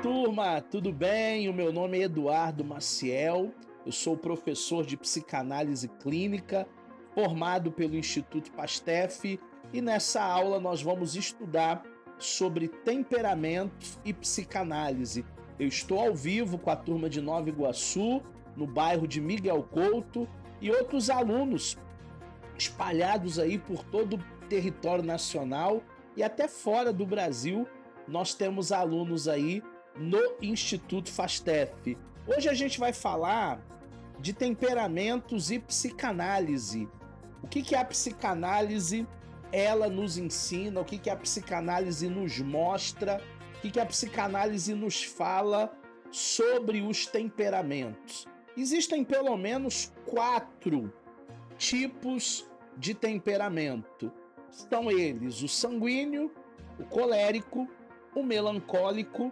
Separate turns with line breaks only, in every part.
turma, tudo bem? O meu nome é Eduardo Maciel, eu sou professor de psicanálise clínica, formado pelo Instituto Pastef, e nessa aula nós vamos estudar sobre temperamentos e psicanálise. Eu estou ao vivo com a turma de Nova Iguaçu, no bairro de Miguel Couto, e outros alunos espalhados aí por todo o território nacional e até fora do Brasil. Nós temos alunos aí no Instituto Pastef. Hoje a gente vai falar de temperamentos e psicanálise. O que a psicanálise ela nos ensina, o que a psicanálise nos mostra, o que a psicanálise nos fala sobre os temperamentos. Existem pelo menos 4 tipos de temperamento. São eles o sanguíneo, o colérico, o melancólico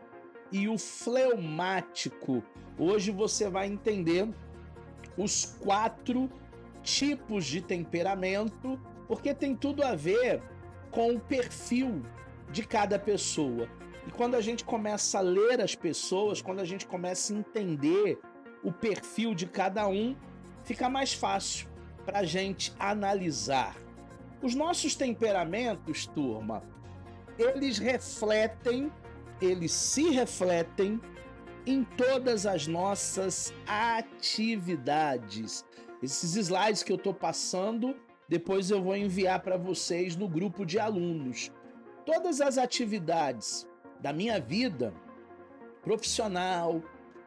e o fleumático. Hoje você vai entender os 4 tipos de temperamento, porque tem tudo a ver com o perfil de cada pessoa. E quando a gente começa a ler as pessoas, quando a gente começa a entender o perfil de cada um, fica mais fácil para a gente analisar. Os nossos temperamentos, turma, eles se refletem em todas as nossas atividades. Esses slides que eu estou passando, depois eu vou enviar para vocês no grupo de alunos. Todas as atividades da minha vida, profissional,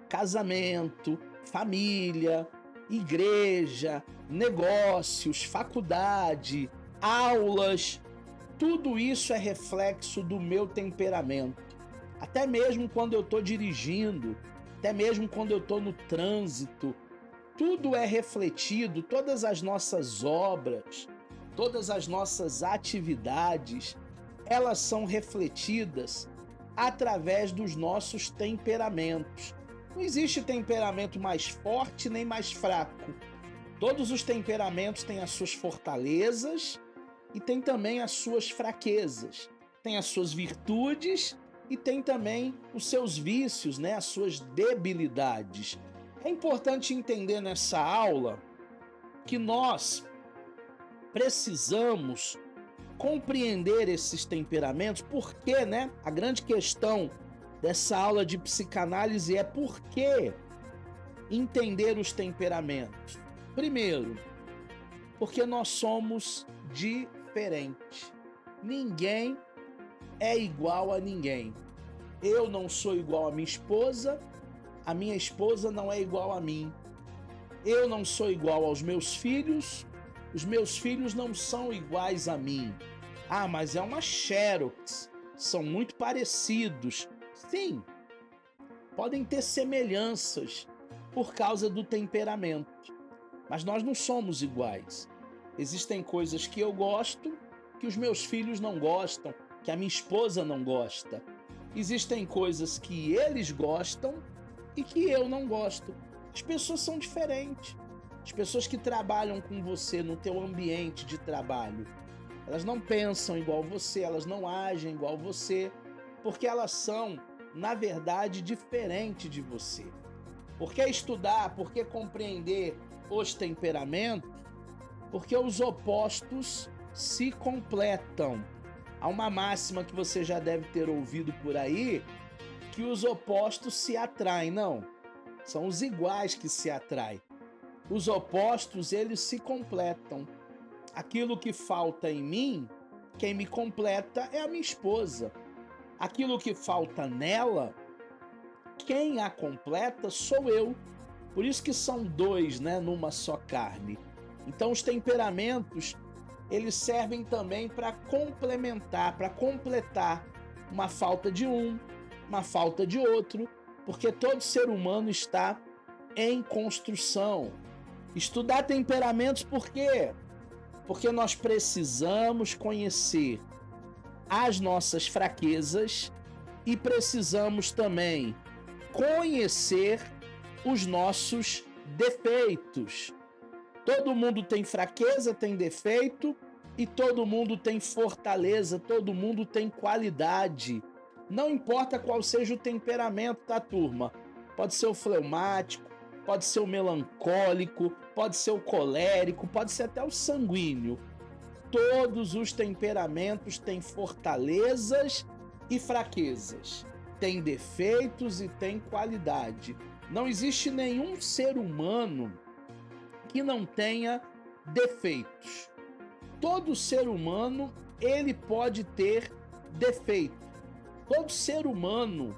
casamento, família, igreja, negócios, faculdade, aulas, tudo isso é reflexo do meu temperamento. Até mesmo quando eu estou dirigindo, até mesmo quando eu estou no trânsito, tudo é refletido, todas as nossas obras, todas as nossas atividades, elas são refletidas através dos nossos temperamentos. Não existe temperamento mais forte nem mais fraco. Todos os temperamentos têm as suas fortalezas e têm também as suas fraquezas. Tem as suas virtudes e tem também os seus vícios, né? As suas debilidades. É importante entender nessa aula que nós precisamos compreender esses temperamentos, porque, né? A grande questão dessa aula de psicanálise é por que entender os temperamentos. Primeiro, porque nós somos diferentes. Ninguém é igual a ninguém. Eu não sou igual a minha esposa não é igual a mim. Eu não sou igual aos meus filhos, os meus filhos não são iguais a mim. Ah, mas é uma Xerox, são muito parecidos. Sim, podem ter semelhanças por causa do temperamento, mas nós não somos iguais. Existem coisas que eu gosto, que os meus filhos não gostam, que a minha esposa não gosta. Existem coisas que eles gostam e que eu não gosto. As pessoas são diferentes. As pessoas que trabalham com você no teu ambiente de trabalho, elas não pensam igual você, elas não agem igual você, porque elas são, na verdade, diferentes de você. Por que estudar, por que compreender os temperamentos? Porque os opostos se completam. Há uma máxima que você já deve ter ouvido por aí, que os opostos se atraem. Não, são os iguais que se atraem. Os opostos, eles se completam. Aquilo que falta em mim, quem me completa é a minha esposa. Aquilo que falta nela, quem a completa sou eu. Por isso que são 2, né, numa só carne. Então os temperamentos, eles servem também para complementar, para completar uma falta de um, uma falta de outro, porque todo ser humano está em construção. Estudar temperamentos por quê? Porque nós precisamos conhecer as nossas fraquezas e precisamos também conhecer os nossos defeitos. Todo mundo tem fraqueza, tem defeito, e todo mundo tem fortaleza, todo mundo tem qualidade. Não importa qual seja o temperamento, tá, turma? Pode ser o fleumático, pode ser o melancólico, pode ser o colérico, pode ser até o sanguíneo. Todos os temperamentos têm fortalezas e fraquezas, têm defeitos e têm qualidade. Não existe nenhum ser humano que não tenha defeitos. Todo ser humano, ele pode ter defeito. Todo ser humano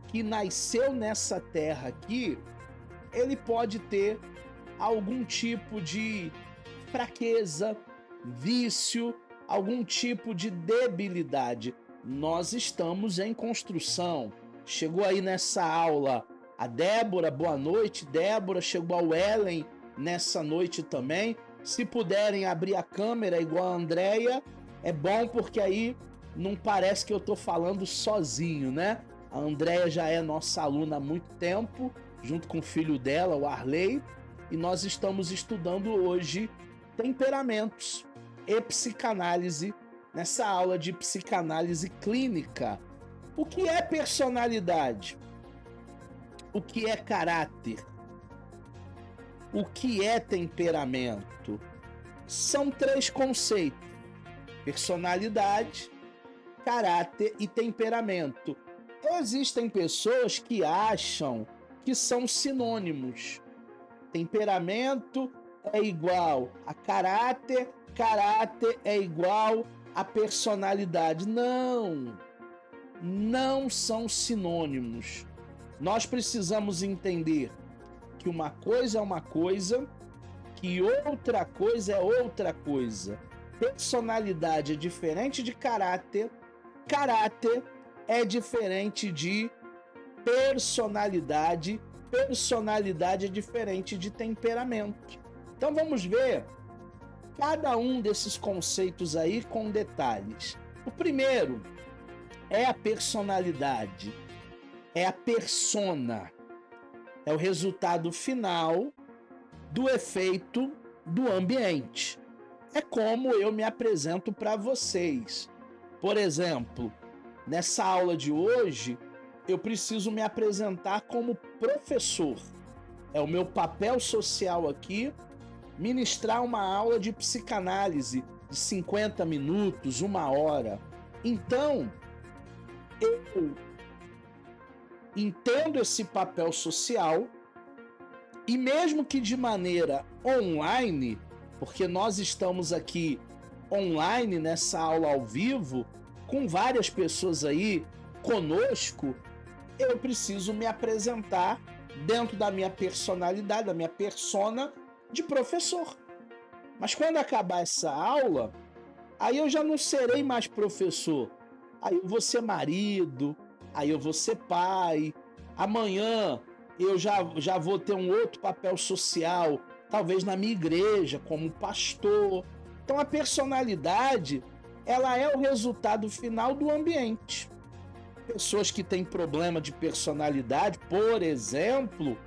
que nasceu nessa terra aqui, ele pode ter algum tipo de fraqueza, vício, algum tipo de debilidade. Nós estamos em construção. Chegou aí nessa aula a Débora, boa noite, Débora. Chegou a Ellen nessa noite também. Se puderem abrir a câmera igual a Andréia, é bom porque aí não parece que eu tô falando sozinho, né? A Andréia já é nossa aluna há muito tempo, junto com o filho dela, o Arley, e nós estamos estudando hoje temperamentos e psicanálise nessa aula de psicanálise clínica. O que é personalidade? O que é caráter? O que é temperamento? São 3 conceitos: personalidade, caráter e temperamento. Existem pessoas que acham que são sinônimos. Temperamento é igual a caráter, caráter é igual a personalidade. Não são sinônimos. Nós precisamos entender que uma coisa é uma coisa, que outra coisa é outra coisa. Personalidade é diferente de caráter, caráter é diferente de personalidade, personalidade é diferente de temperamento. Então vamos ver cada um desses conceitos aí com detalhes. O primeiro é a personalidade, é a persona, é o resultado final do efeito do ambiente. É como eu me apresento para vocês. Por exemplo, nessa aula de hoje, eu preciso me apresentar como professor. É o meu papel social aqui, ministrar uma aula de psicanálise de 50 minutos, 1 hora. Então, eu entendo esse papel social e mesmo que de maneira online, porque nós estamos aqui online nessa aula ao vivo, com várias pessoas aí conosco, eu preciso me apresentar dentro da minha personalidade, da minha persona de professor. Mas quando acabar essa aula, aí eu já não serei mais professor. Aí eu vou ser marido, aí eu vou ser pai. Amanhã eu já vou ter um outro papel social, talvez na minha igreja, como pastor. Então a personalidade, ela é o resultado final do ambiente. Pessoas que têm problema de personalidade, por exemplo,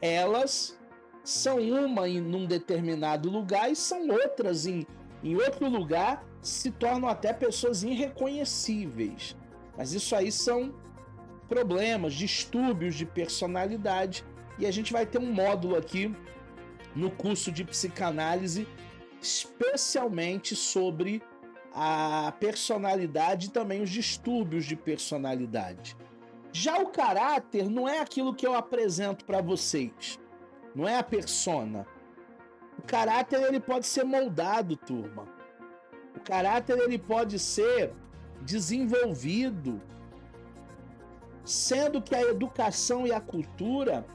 elas são uma em um determinado lugar e são outras em outro lugar, se tornam até pessoas irreconhecíveis. Mas isso aí são problemas, distúrbios de personalidade, e a gente vai ter um módulo aqui no curso de psicanálise especialmente sobre a personalidade e também os distúrbios de personalidade. Já o caráter não é aquilo que eu apresento para vocês, não é a persona. O caráter ele pode ser moldado, turma. O caráter ele pode ser desenvolvido, sendo que a educação e a cultura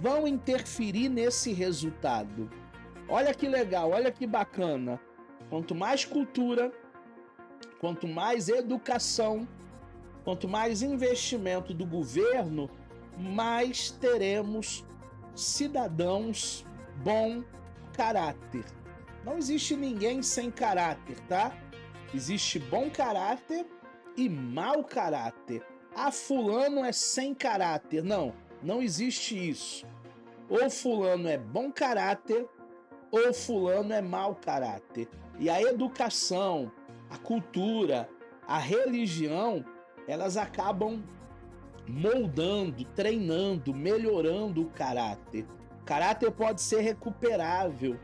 vão interferir nesse resultado. Olha que legal, olha que bacana. Quanto mais cultura, quanto mais educação, quanto mais investimento do governo, mais teremos cidadãos bom caráter. Não existe ninguém sem caráter, tá? Existe bom caráter e mau caráter. Ah, fulano é sem caráter. Não existe isso. Ou fulano é bom caráter, ou fulano é mau caráter. E a educação, a cultura, a religião elas acabam moldando, treinando, melhorando o caráter. O caráter pode ser recuperável.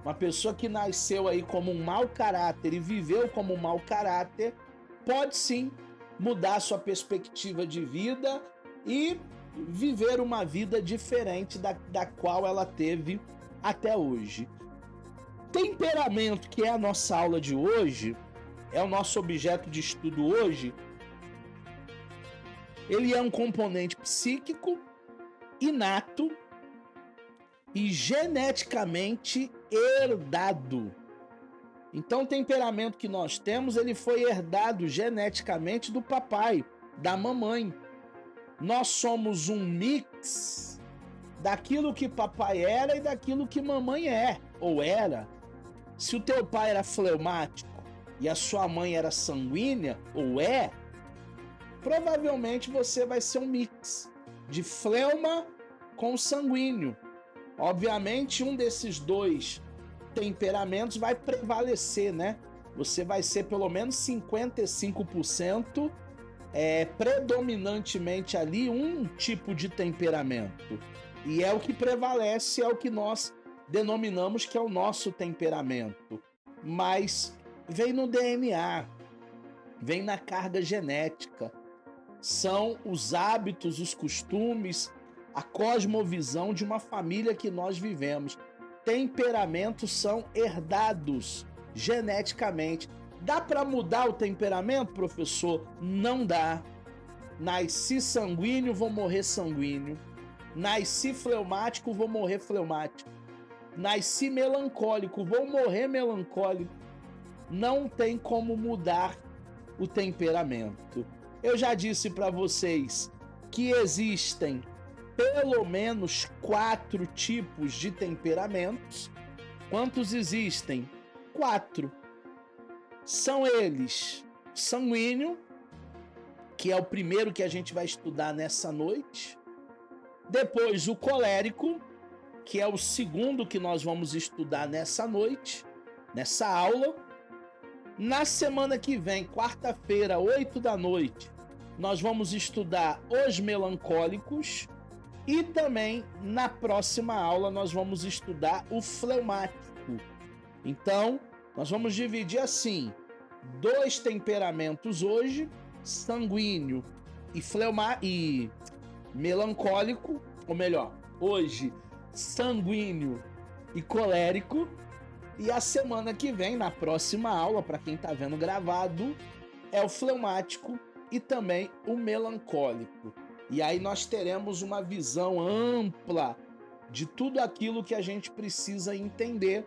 Uma pessoa que nasceu aí como um mau caráter e viveu como um mau caráter, pode sim mudar sua perspectiva de vida e viver uma vida diferente da qual ela teve até hoje. Temperamento, que é a nossa aula de hoje, é o nosso objeto de estudo hoje, ele é um componente psíquico, inato e geneticamente herdado. Então, o temperamento que nós temos, ele foi herdado geneticamente do papai, da mamãe. Nós somos um mix daquilo que papai era e daquilo que mamãe é, ou era. Se o teu pai era fleumático e a sua mãe era sanguínea, ou é, provavelmente você vai ser um mix de fleuma com sanguíneo. Obviamente, um desses dois temperamentos vai prevalecer, né? Você vai ser pelo menos 55% predominantemente ali um tipo de temperamento. E é o que prevalece, é o que nós denominamos que é o nosso temperamento. Mas vem no DNA, vem na carga genética. São os hábitos, os costumes, a cosmovisão de uma família que nós vivemos. Temperamentos são herdados geneticamente. Dá para mudar o temperamento, professor? Não dá. Nasci sanguíneo, vou morrer sanguíneo. Nasci fleumático, vou morrer fleumático. Nasci melancólico, vou morrer melancólico. Não tem como mudar o temperamento. Eu já disse para vocês que existem pelo menos 4 tipos de temperamentos. Quantos existem? 4. São eles: sanguíneo, que é o primeiro que a gente vai estudar nessa noite. Depois o colérico, que é o segundo que nós vamos estudar nessa noite, nessa aula. Na semana que vem, quarta-feira, 8 da noite, nós vamos estudar os melancólicos. E também, na próxima aula, nós vamos estudar o fleumático. Então, nós vamos dividir assim: 2 temperamentos hoje, sanguíneo e melancólico, ou melhor, hoje, sanguíneo e colérico. E a semana que vem, na próxima aula, para quem está vendo gravado, é o fleumático e também o melancólico. E aí nós teremos uma visão ampla de tudo aquilo que a gente precisa entender,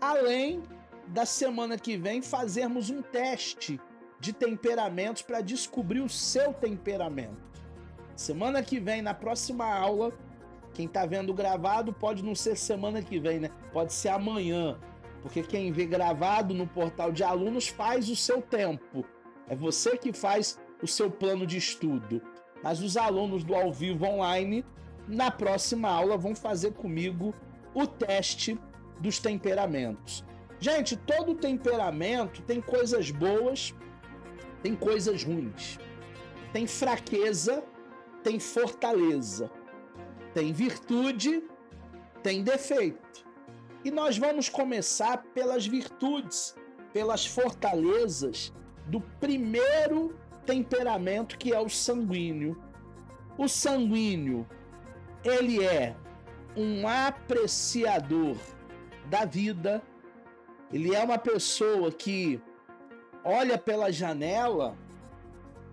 além da semana que vem fazermos um teste de temperamentos para descobrir o seu temperamento. Semana que vem, na próxima aula, quem está vendo gravado pode não ser semana que vem, né? Pode ser amanhã, porque quem vê gravado no portal de alunos faz o seu tempo. É você que faz o seu plano de estudo. Mas os alunos do ao vivo online, na próxima aula, vão fazer comigo o teste dos temperamentos. Gente, todo temperamento tem coisas boas, tem coisas ruins. Tem fraqueza, tem fortaleza. Tem virtude, tem defeito. E nós vamos começar pelas virtudes, pelas fortalezas do primeiro temperamento, que é o sanguíneo. O sanguíneo, ele é um apreciador da vida. Ele é uma pessoa que olha pela janela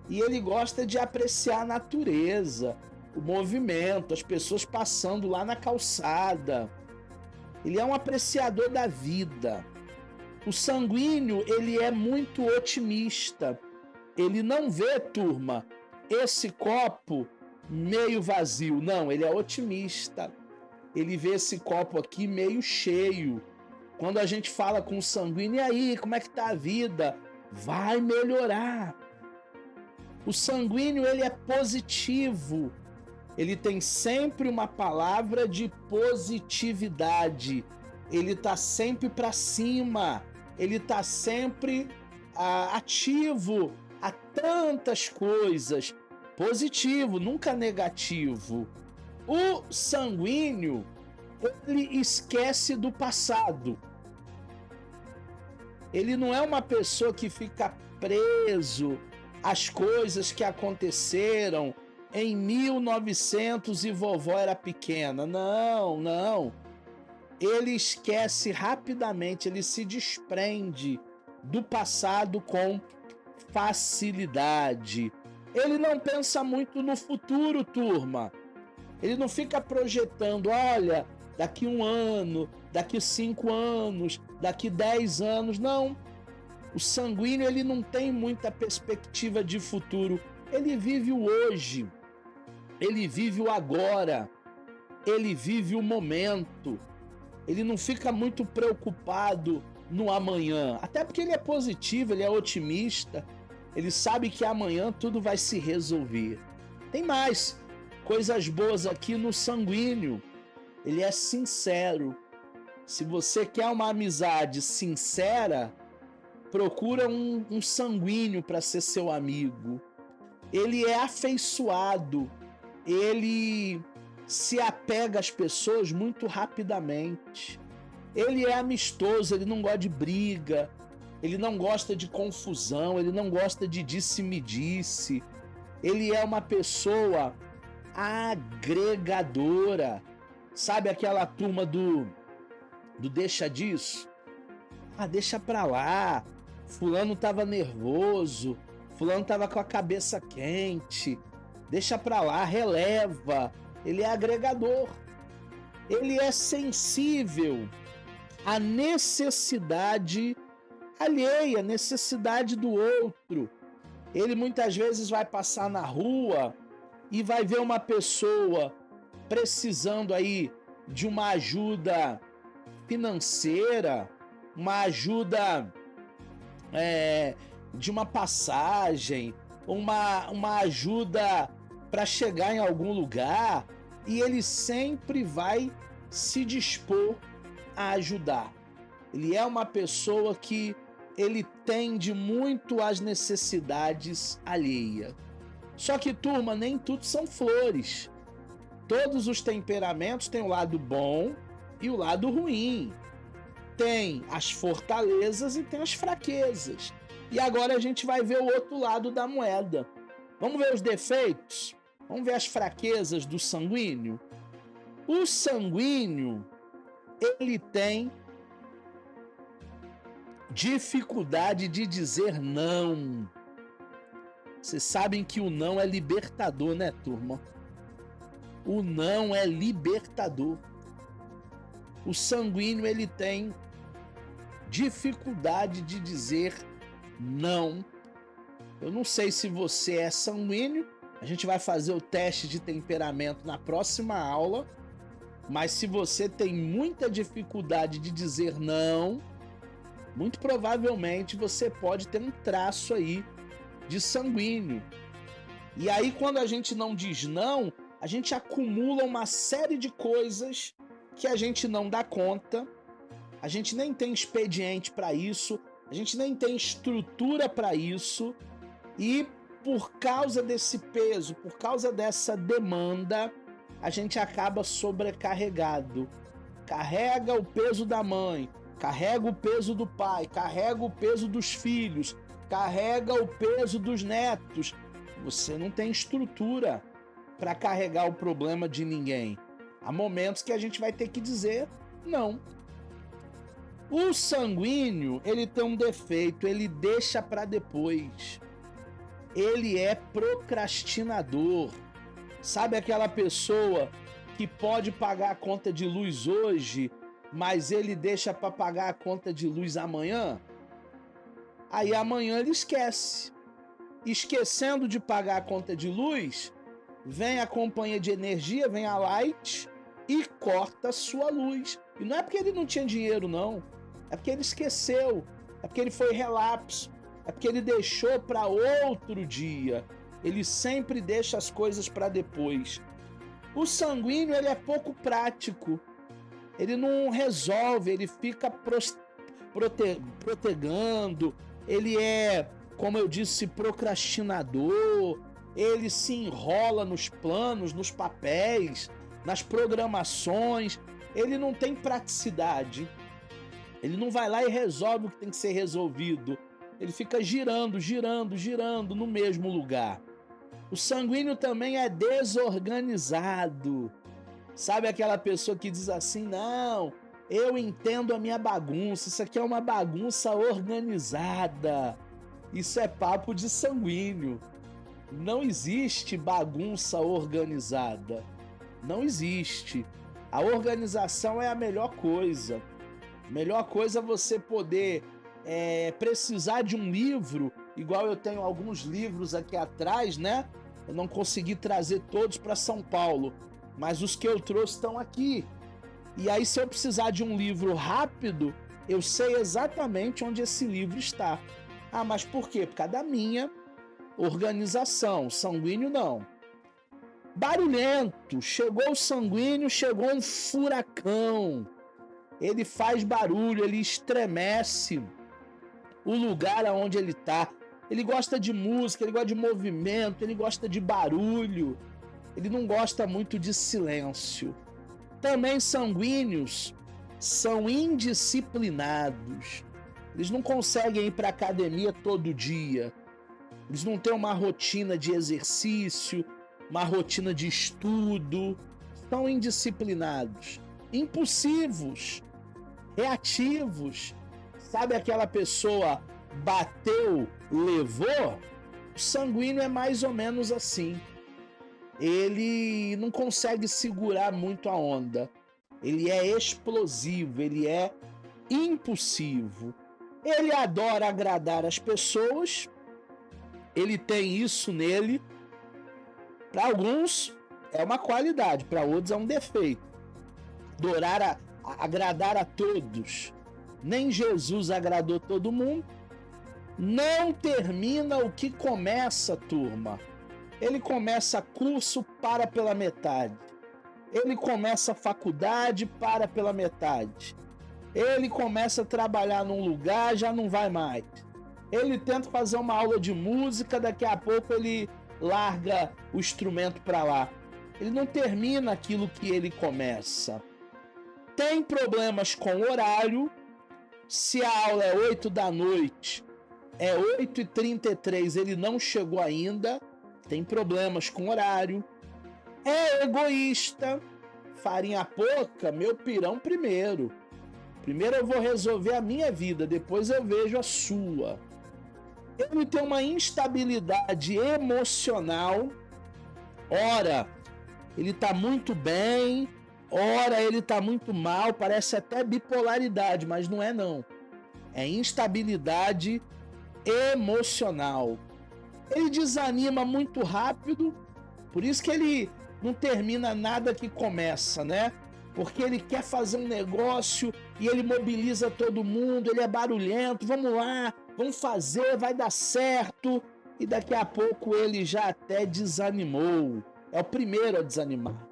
e ele gosta de apreciar a natureza, o movimento, as pessoas passando lá na calçada. Ele é um apreciador da vida. O sanguíneo, ele é muito otimista. Ele não vê, turma, esse copo meio vazio. Não, ele é otimista. Ele vê esse copo aqui meio cheio. Quando a gente fala com o sanguíneo, e aí, como é que tá a vida? Vai melhorar. O sanguíneo, ele é positivo. Ele tem sempre uma palavra de positividade. Ele tá sempre para cima. Ele tá sempre ativo. tantas coisas. Positivo, nunca negativo. O sanguíneo, ele esquece do passado. Ele não é uma pessoa que fica preso às coisas que aconteceram em 1900 e vovó era pequena. Não, não. Ele esquece rapidamente, ele se desprende do passado com facilidade. Ele não pensa muito no futuro, turma. Ele não fica projetando, olha, daqui 1 ano, daqui 5 anos, daqui 10 anos. Não. O sanguíneo, ele não tem muita perspectiva de futuro. Ele vive o hoje. Ele vive o agora. Ele vive o momento. Ele não fica muito preocupado no amanhã. Até porque ele é positivo, ele é otimista. Ele sabe que amanhã tudo vai se resolver. Tem mais coisas boas aqui no sanguíneo. Ele é sincero. Se você quer uma amizade sincera, procura um sanguíneo para ser seu amigo. Ele é afeiçoado. Ele se apega às pessoas muito rapidamente. Ele é amistoso, ele não gosta de briga, ele não gosta de confusão, ele não gosta de disse-me-disse. Ele é uma pessoa agregadora. Sabe aquela turma do deixa disso? Ah, deixa pra lá. Fulano tava nervoso, fulano tava com a cabeça quente. Deixa pra lá, releva. Ele é agregador. Ele é sensível à necessidade alheia, necessidade do outro. Ele muitas vezes vai passar na rua e vai ver uma pessoa precisando aí de uma ajuda financeira, uma ajuda de uma passagem, uma ajuda para chegar em algum lugar, e ele sempre vai se dispor a ajudar. Ele é uma pessoa que ele tende muito às necessidades alheias. Só que, turma, nem tudo são flores. Todos os temperamentos têm o lado bom e o lado ruim. Tem as fortalezas e tem as fraquezas. E agora a gente vai ver o outro lado da moeda. Vamos ver os defeitos? Vamos ver as fraquezas do sanguíneo? O sanguíneo, ele tem dificuldade de dizer não. Vocês sabem que o não é libertador, né, turma? O não é libertador. O sanguíneo, ele tem dificuldade de dizer não. Eu não sei se você é sanguíneo, a gente vai fazer o teste de temperamento na próxima aula, mas se você tem muita dificuldade de dizer não, muito provavelmente você pode ter um traço aí de sanguíneo. E aí, quando a gente não diz não, a gente acumula uma série de coisas que a gente não dá conta, a gente nem tem expediente para isso, a gente nem tem estrutura para isso, e por causa desse peso, por causa dessa demanda, a gente acaba sobrecarregado. Carrega o peso da mãe, carrega o peso do pai, carrega o peso dos filhos, carrega o peso dos netos. Você não tem estrutura para carregar o problema de ninguém. Há momentos que a gente vai ter que dizer não. O sanguíneo, ele tem um defeito, ele deixa para depois. Ele é procrastinador. Sabe aquela pessoa que pode pagar a conta de luz hoje, mas ele deixa para pagar a conta de luz amanhã? Aí amanhã ele esquece. Esquecendo de pagar a conta de luz, vem a companhia de energia, vem a Light e corta a sua luz. E não é porque ele não tinha dinheiro, não. É porque ele esqueceu. É porque ele foi relapso. É porque ele deixou para outro dia. Ele sempre deixa as coisas para depois. O sanguíneo, ele é pouco prático. Ele não resolve, ele fica protegando. Ele é como eu disse, procrastinador, ele se enrola nos planos, nos papéis, nas programações, ele não tem praticidade, ele não vai lá e resolve o que tem que ser resolvido, ele fica girando, girando, girando no mesmo lugar. O sanguíneo também é desorganizado. Sabe aquela pessoa que diz assim, não, eu entendo a minha bagunça, isso aqui é uma bagunça organizada. Isso é papo de sanguíneo. Não existe bagunça organizada. Não existe. A organização é a melhor coisa. Melhor coisa é você poder precisar de um livro, igual eu tenho alguns livros aqui atrás, né? Eu não consegui trazer todos para São Paulo, mas os que eu trouxe estão aqui. E aí, se eu precisar de um livro rápido, eu sei exatamente onde esse livro está. Ah, mas por quê? Por causa da minha organização. Sanguíneo não. Barulhento. Chegou o sanguíneo, chegou um furacão. Ele faz barulho, ele estremece o lugar aonde ele está. Ele gosta de música, ele gosta de movimento, ele gosta de barulho. Ele não gosta muito de silêncio. Também sanguíneos são indisciplinados. Eles não conseguem ir para a academia todo dia. Eles não têm uma rotina de exercício, uma rotina de estudo. São indisciplinados, impulsivos, reativos. Sabe aquela pessoa bateu, levou? O sanguíneo é mais ou menos assim. Ele não consegue segurar muito a onda. Ele é explosivo, ele é impulsivo. Ele adora agradar as pessoas. Ele tem isso nele. Para alguns é uma qualidade, para outros é um defeito. Agradar a todos. Nem Jesus agradou todo mundo. Não termina o que começa, turma. Ele começa curso, para pela metade. Ele começa faculdade, para pela metade. Ele começa a trabalhar num lugar, já não vai mais. Ele tenta fazer uma aula de música, daqui a pouco ele larga o instrumento para lá. Ele não termina aquilo que ele começa. Tem problemas com o horário. Se a aula é 8 da noite, é 8h33, ele não chegou ainda. Tem problemas com horário. É egoísta. Farinha pouca, meu pirão primeiro. Primeiro eu vou resolver a minha vida, depois eu vejo a sua. Ele tem uma instabilidade emocional. Ora, ele tá muito bem, ora ele tá muito mal, parece até bipolaridade, mas não é não. É instabilidade emocional. Ele desanima muito rápido, por isso que ele não termina nada que começa, né? Porque ele quer fazer um negócio e ele mobiliza todo mundo, ele é barulhento, vamos lá, vamos fazer, vai dar certo. E daqui a pouco ele já até desanimou. É o primeiro a desanimar.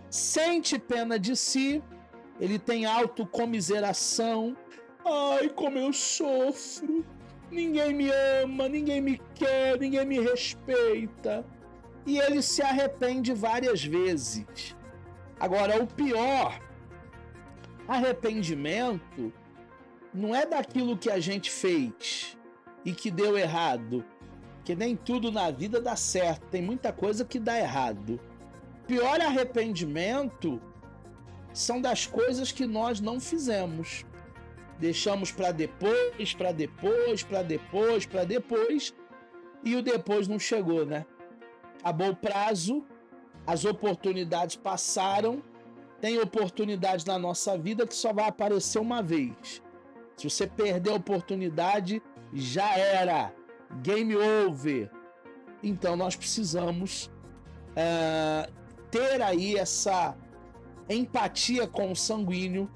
Sente pena de si, ele tem autocomiseração. Ai, como eu sofro. Ninguém me ama, ninguém me quer, ninguém me respeita. E ele se arrepende várias vezes. Agora, o pior, arrependimento não é daquilo que a gente fez e que deu errado. Porque nem tudo na vida dá certo, tem muita coisa que dá errado. Pior arrependimento são das coisas que nós não fizemos. Deixamos para depois, para depois, para depois, para depois, e o depois não chegou, né? Acabou o prazo, as oportunidades passaram, tem oportunidade na nossa vida que só vai aparecer uma vez. Se você perder a oportunidade, já era. Game over. Então nós precisamos ter aí essa empatia com o sanguíneo,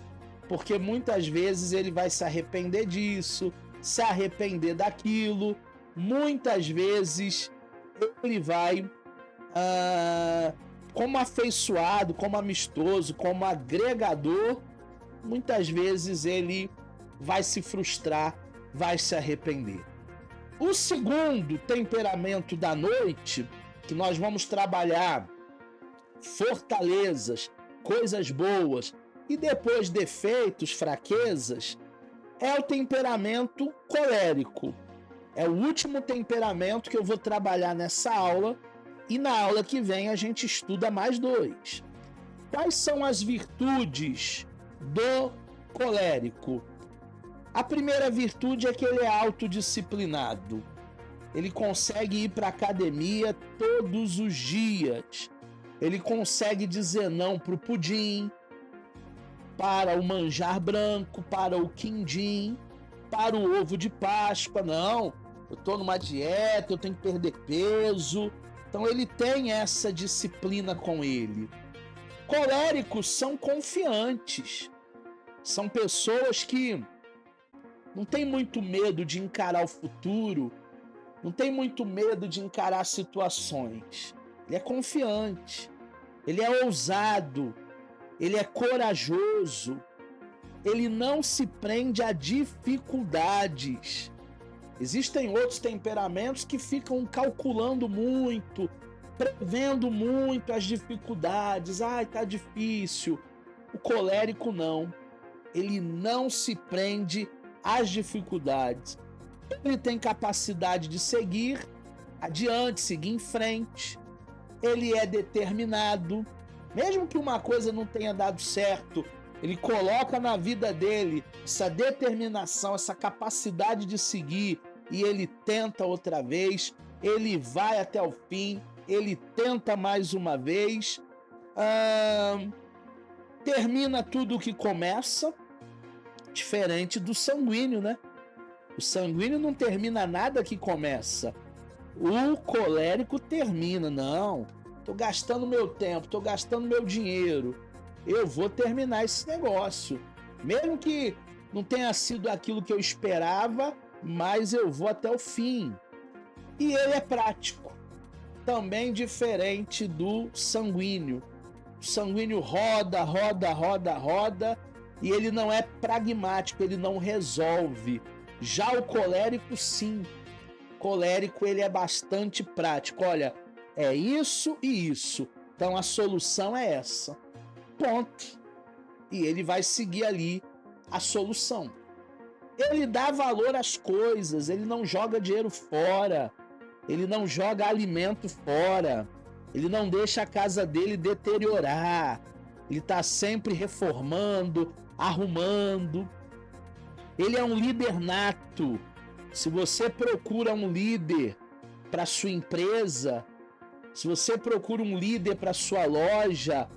porque muitas vezes ele vai se arrepender disso, se arrepender daquilo. Muitas vezes ele vai, como afeiçoado, como amistoso, como agregador, muitas vezes ele vai se frustrar, vai se arrepender. O segundo temperamento da noite, que nós vamos trabalhar fortalezas, coisas boas e depois defeitos, fraquezas, é o temperamento colérico. É o último temperamento que eu vou trabalhar nessa aula e na aula que vem a gente estuda mais 2. Quais são as virtudes do colérico? A primeira virtude é que ele é autodisciplinado. Ele consegue ir para a academia todos os dias. Ele consegue dizer não para o pudim, para o manjar branco, para o quindim, para o ovo de Páscoa. Não, eu estou numa dieta, eu tenho que perder peso. Então ele tem essa disciplina com ele. Coléricos são confiantes. São pessoas que não tem muito medo de encarar o futuro, não tem muito medo de encarar situações. Ele é confiante, ele é ousado, ele é corajoso, ele não se prende a dificuldades. Existem outros temperamentos que ficam calculando muito, prevendo muito as dificuldades. Ai, tá difícil. O colérico não. Ele não se prende às dificuldades. Ele tem capacidade de seguir adiante, seguir em frente. Ele é determinado. Mesmo que uma coisa não tenha dado certo, ele coloca na vida dele essa determinação, essa capacidade de seguir, e ele tenta outra vez, ele vai até o fim, ele tenta mais uma vez, termina tudo o que começa, diferente do sanguíneo, né? O sanguíneo não termina nada que começa. O colérico termina. Não, tô gastando meu tempo, tô gastando meu dinheiro. Eu vou terminar esse negócio. Mesmo que não tenha sido aquilo que eu esperava, mas eu vou até o fim. E ele é prático. Também diferente do sanguíneo. O sanguíneo roda, e ele não é pragmático, ele não resolve. Já o colérico, sim. O colérico, ele é bastante prático. Olha, é isso e isso. Então a solução é essa. Ponto. E ele vai seguir ali a solução. Ele dá valor às coisas, ele não joga dinheiro fora, ele não joga alimento fora, ele não deixa a casa dele deteriorar, ele está sempre reformando, arrumando. Ele é um líder nato. Se você procura um líder para sua empresa, se você procura um líder para sua loja,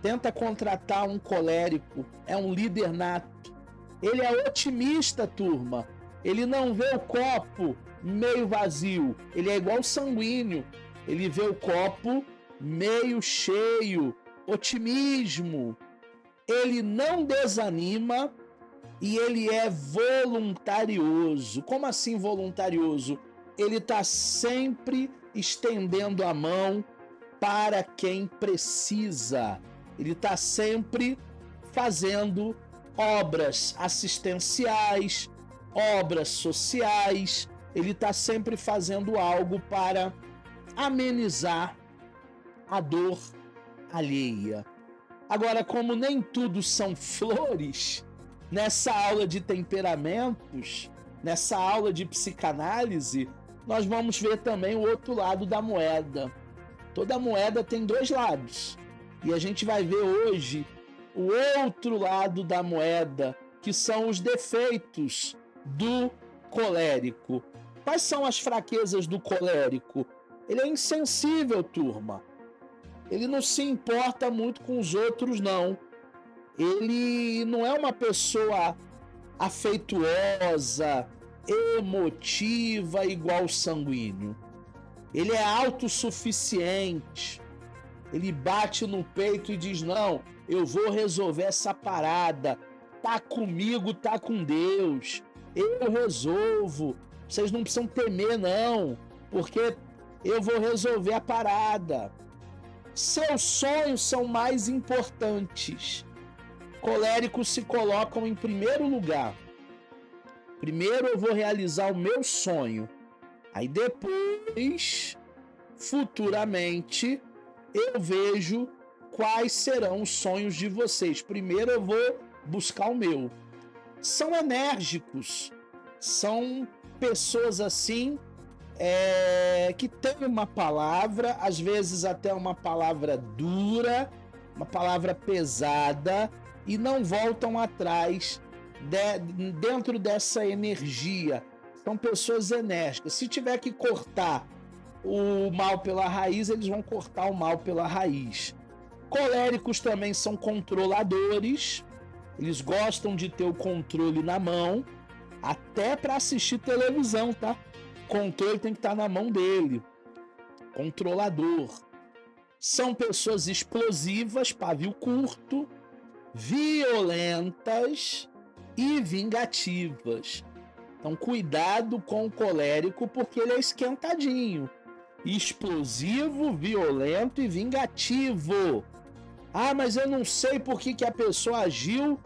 tenta contratar um colérico, é um líder nato. Ele é otimista, turma. Ele não vê o copo meio vazio. Ele é igual o sanguíneo. Ele vê o copo meio cheio. Otimismo. Ele não desanima e ele é voluntarioso. Como assim voluntarioso? Ele está sempre estendendo a mão para quem precisa. Ele está sempre fazendo obras assistenciais, obras sociais. Ele está sempre fazendo algo para amenizar a dor alheia. Agora, como nem tudo são flores, nessa aula de temperamentos, nessa aula de psicanálise, nós vamos ver também o outro lado da moeda. Toda moeda tem dois lados. E a gente vai ver hoje o outro lado da moeda, que são os defeitos do colérico. Quais são as fraquezas do colérico? Ele é insensível, turma. Ele não se importa muito com os outros, não. Ele não é uma pessoa afetuosa, emotiva, igual o sanguíneo. Ele é autossuficiente. Ele bate no peito e diz, não, eu vou resolver essa parada. Tá comigo, tá com Deus. Eu resolvo. Vocês não precisam temer, não, porque eu vou resolver a parada. Seus sonhos são mais importantes. Coléricos se colocam em primeiro lugar. Primeiro eu vou realizar o meu sonho. Aí depois, futuramente, eu vejo quais serão os sonhos de vocês. Primeiro eu vou buscar o meu. São enérgicos, são pessoas assim que têm uma palavra, às vezes até uma palavra dura, uma palavra pesada, e não voltam atrás dentro dessa energia. São pessoas enérgicas. Se tiver que cortar o mal pela raiz, eles vão cortar o mal pela raiz. Coléricos também são controladores. Eles gostam de ter o controle na mão, até para assistir televisão, tá? O controle tem que estar na mão dele. Controlador. São pessoas explosivas, pavio curto, violentas e vingativas. Então, cuidado com o colérico, porque ele é esquentadinho. Explosivo, violento e vingativo. Ah, mas eu não sei por que a pessoa agiu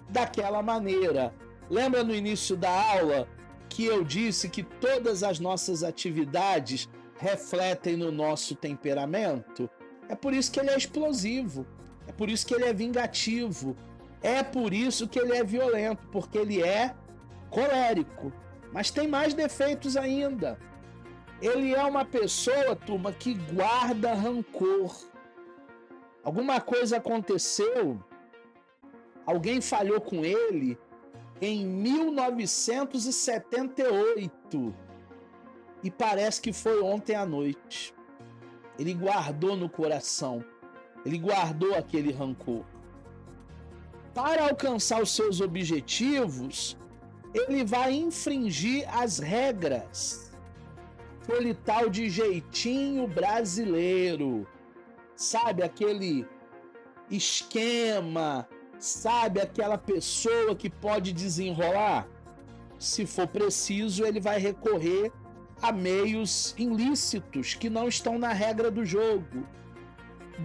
daquela maneira. Lembra no início da aula que eu disse que todas as nossas atividades refletem no nosso temperamento? É por isso que ele é explosivo. É por isso que ele é vingativo. É por isso que ele é violento, porque ele é colérico. Mas tem mais defeitos ainda. Ele é uma pessoa, turma, que guarda rancor. Alguma coisa aconteceu, alguém falhou com ele em 1978 e parece que foi ontem à noite. Ele guardou no coração, ele guardou aquele rancor. Para alcançar os seus objetivos, ele vai infringir as regras. Aquele tal de jeitinho brasileiro. Sabe, aquele esquema, sabe, aquela pessoa que pode desenrolar? Se for preciso, ele vai recorrer a meios ilícitos que não estão na regra do jogo.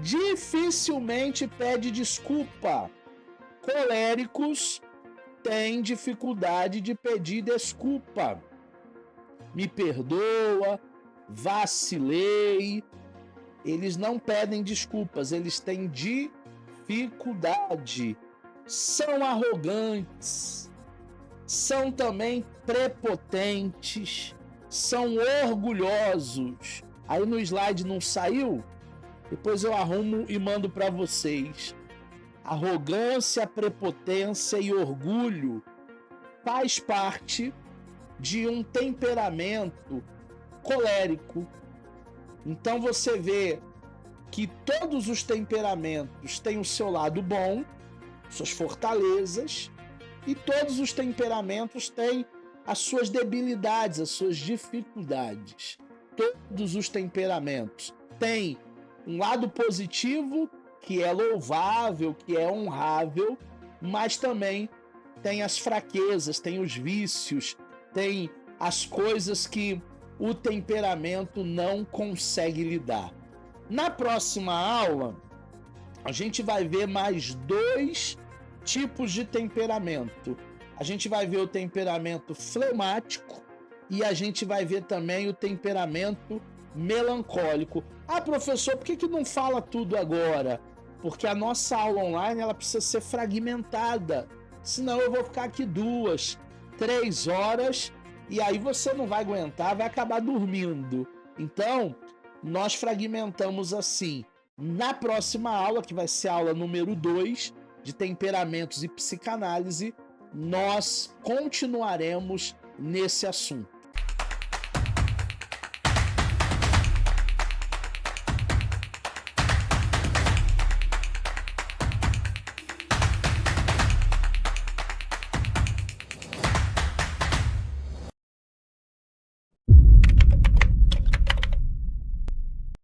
Dificilmente pede desculpa. Coléricos têm dificuldade de pedir desculpa. Me perdoa, vacilei. Eles não pedem desculpas, eles têm dificuldade. São arrogantes, são também prepotentes, são orgulhosos. Aí no slide não saiu? Depois eu arrumo e mando para vocês. Arrogância, prepotência e orgulho faz parte de um temperamento colérico. Então você vê que todos os temperamentos têm o seu lado bom, suas fortalezas, e todos os temperamentos têm as suas debilidades, as suas dificuldades. Todos os temperamentos têm um lado positivo, que é louvável, que é honrável, mas também tem as fraquezas, tem os vícios, tem as coisas que o temperamento não consegue lidar. Na próxima aula, a gente vai ver mais 2 tipos de temperamento. A gente vai ver o temperamento fleumático e a gente vai ver também o temperamento melancólico. Ah, professor, por que não fala tudo agora? Porque a nossa aula online ela precisa ser fragmentada. Senão eu vou ficar aqui 2, 3 horas e aí você não vai aguentar, vai acabar dormindo. Então, nós fragmentamos assim. Na próxima aula, que vai ser a aula número 2, de temperamentos e psicanálise, nós continuaremos nesse assunto.